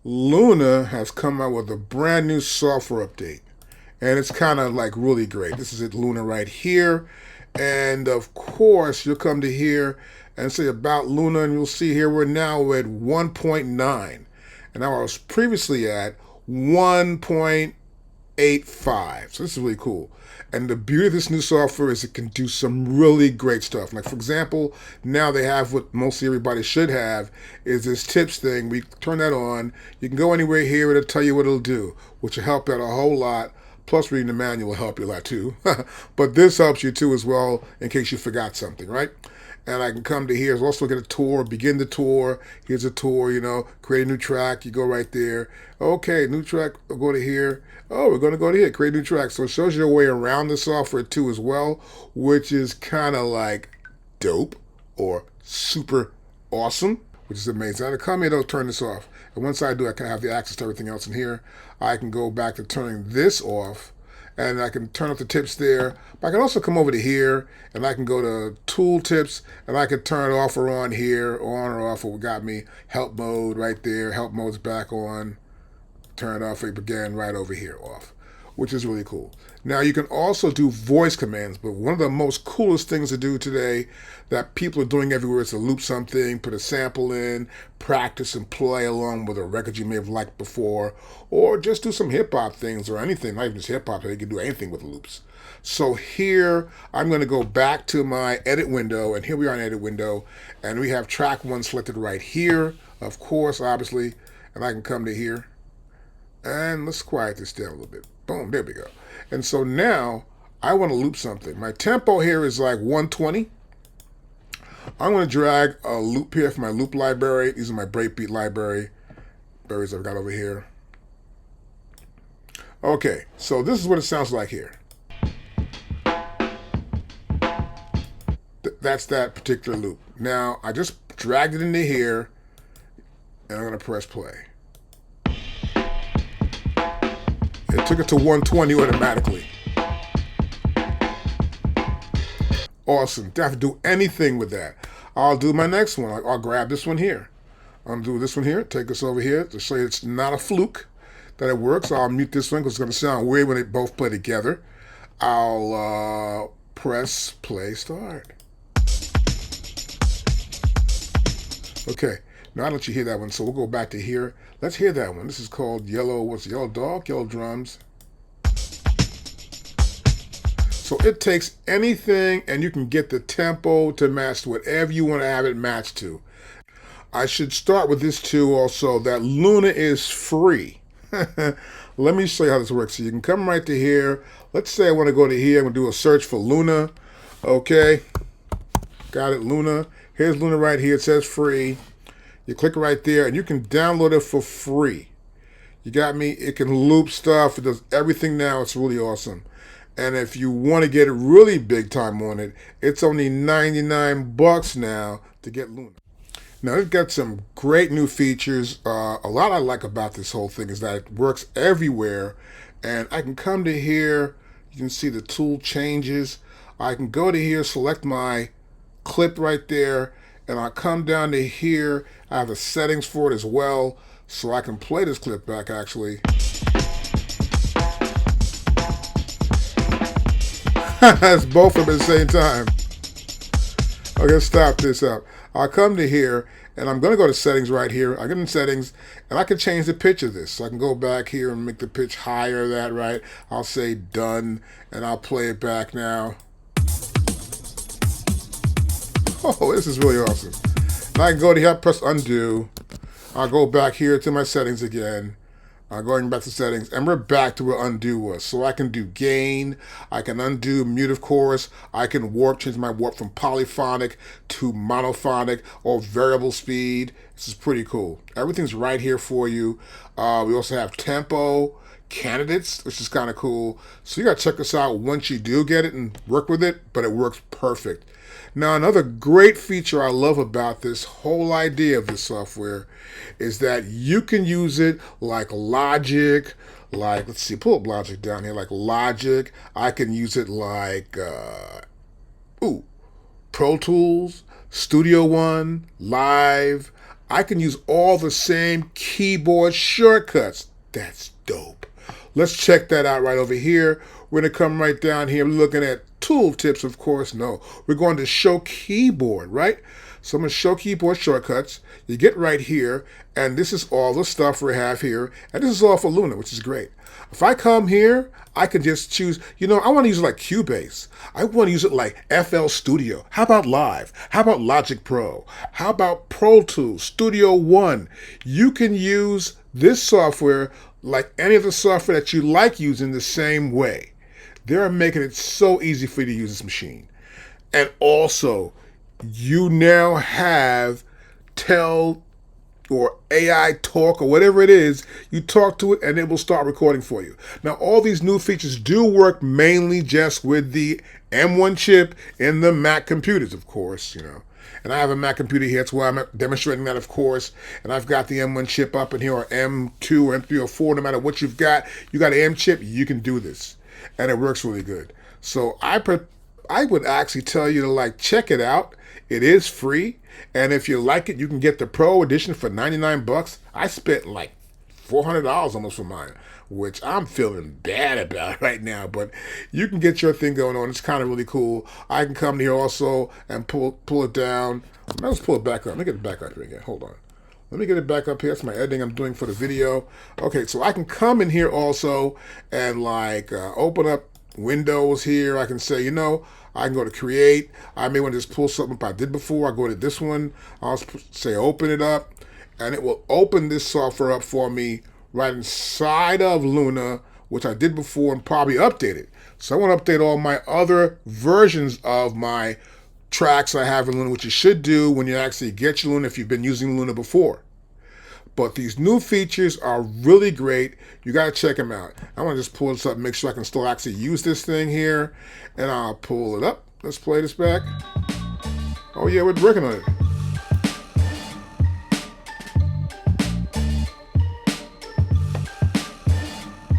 Luna has come out with a brand new software update, and it's kind of like really great. This is it, Luna, right here. And of course, you'll come to here and say about Luna, and you'll see here we're now at 1.9. And now I was previously at 1.85. So this is really cool. And the beauty of this new software is it can do some really great stuff. Like, for example, now they have what mostly everybody should have is this tips thing. We turn that on. You can go anywhere here. It'll tell you what it'll do, which will help out a whole lot. Plus, reading the manual will help you a lot too. But this helps you too as well in case you forgot something, right? And I can come to here. There's also get a tour, begin the tour. Here's a tour, create a new track. You go right there. Okay, new track, we'll go to here. Oh, we're going to go to here, create a new track. So it shows you a way around the software too as well, which is kind of like dope or super awesome, which is amazing. I come here, though, turn this off. And once I do, I can have the access to everything else in here. I can go back to turning this off, and I can turn off the tips there. But I can also come over to here, and I can go to tool tips, and I can turn it off or on here, on or off. What got me help mode right there. Help mode's back on. Turn it off again right over here off, which is really cool. Now you can also do voice commands, but one of the most coolest things to do today that people are doing everywhere is to loop something, put a sample in, practice and play along with a record you may have liked before, or just do some hip hop things or anything, not even just hip hop, you can do anything with loops. So here I'm going to go back to my edit window, and here we are in edit window, and we have track one selected right here, of course, obviously, and I can come to here. And let's quiet this down a little bit. Boom, there we go. And so now I want to loop something. My tempo here is like 120. I'm going to drag a loop here from my loop library. These are my breakbeat libraries I've got over here. Okay, so this is what it sounds like here. That's that particular loop. Now I just dragged it into here, and I'm going to press play. It took it to 120 automatically. Awesome. Don't have to do anything with that. I'll do my next one. I'll grab this one here. I'm doing this one here. Take this over here to show you it's not a fluke that it works. I'll mute this one because it's going to sound weird when they both play together. I'll press play start. Okay. Now I let you hear that one, so we'll go back to here. Let's hear that one. This is called Yellow, what's it, Yellow Dog? Yellow Drums. So it takes anything, and you can get the tempo to match to whatever you want to have it matched to. I should start with this too also, that Luna is free. Let me show you how this works. So you can come right to here. Let's say I want to go to here. I'm going to do a search for Luna. Okay. Got it, Luna. Here's Luna right here. It says free. You click right there, and you can download it for free. You got me? It can loop stuff. It does everything now. It's really awesome. And if you want to get really big time on it, it's only 99 bucks now to get Luna. Now, it's got some great new features. A lot I like about this whole thing is that it works everywhere. And I can come to here. You can see the tool changes. I can go to here, select my clip right there, and I come down to here. I have the settings for it as well, so I can play this clip back actually. It's both of them at the same time. Okay, stop this up. I'll come to here, and I'm going to go to settings right here. I get in settings, and I can change the pitch of this. So I can go back here and make the pitch higher, that right. I'll say done, and I'll play it back now. Oh, this is really awesome. And I can go to here, press undo. I'll go back here to my settings again. Going back to settings, and we're back to where undo was. So I can do gain, I can undo mute of course, I can warp, change my warp from polyphonic to monophonic or variable speed. This is pretty cool. Everything's right here for you. We also have tempo, candidates, which is kind of cool. So you gotta check this out once you do get it and work with it, but it works perfect. Now, another great feature I love about this whole idea of this software is that you can use it like Logic, like, let's see, pull up Logic down here, like Logic. I can use it like, Pro Tools, Studio One, Live. I can use all the same keyboard shortcuts. That's dope. Let's check that out right over here. We're going to come right down here. We're looking at tool tips, of course. No, we're going to show keyboard, right? So I'm going to show keyboard shortcuts. You get right here, and this is all the stuff we have here. And this is all for Luna, which is great. If I come here, I can just choose, I want to use it like Cubase. I want to use it like FL Studio. How about Live? How about Logic Pro? How about Pro Tools, Studio One? You can use this software like any of the software that you like using the same way. They're making it so easy for you to use this machine. And also, you now have Tell or AI Talk or whatever it is. You talk to it and it will start recording for you. Now, all these new features do work mainly just with the M1 chip in the Mac computers, of course, And I have a Mac computer here. That's why I'm demonstrating that, of course. And I've got the M1 chip up in here, or M2 or M3 or 4, no matter what you've got. You got an M chip, you can do this. And it works really good. So I would actually tell you to check it out. It is free. And if you like it, you can get the Pro Edition for $99. I spent $400 almost for mine, which I'm feeling bad about right now, but you can get your thing going on. It's kind of really cool. I can come here also and pull it down. Let's pull it back up. Let me get it back up here again. Hold on. Let me get it back up here. That's my editing I'm doing for the video. Okay, so I can come in here also and open up Windows here. I can say, I can go to create. I may want to just pull something up I did before. I go to this one. I'll say open it up, and it will open this software up for me right inside of Luna, which I did before and probably updated. So I want to update all my other versions of my tracks I have in Luna, which you should do when you actually get your Luna if you've been using Luna before. But these new features are really great. You got to check them out. I want to just pull this up, make sure I can still actually use this thing here. And I'll pull it up. Let's play this back. Oh yeah, we're working on it.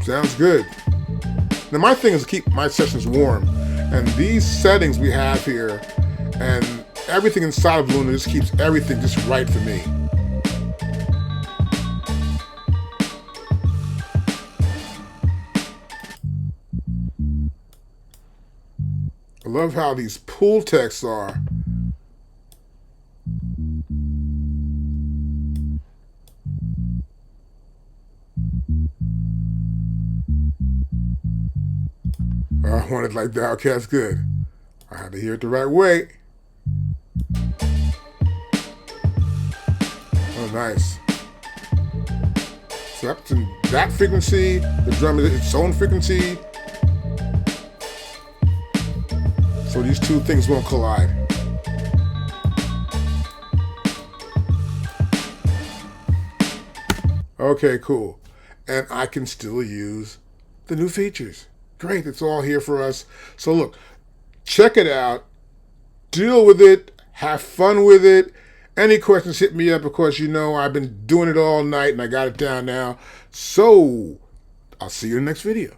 Sounds good. Now my thing is to keep my sessions warm. And these settings we have here and everything inside of Luna just keeps everything just right for me. I love how these pull texts are. I want it like that. Okay, that's good. I had to hear it the right way. Oh, nice. So that's in that frequency. The drum is its own frequency. So these two things won't collide. Okay, cool. And I can still use the new features. Great, it's all here for us. So look, check it out, deal with it, have fun with it. Any questions, hit me up. Of course, I've been doing it all night and I got it down now. So I'll see you in the next video.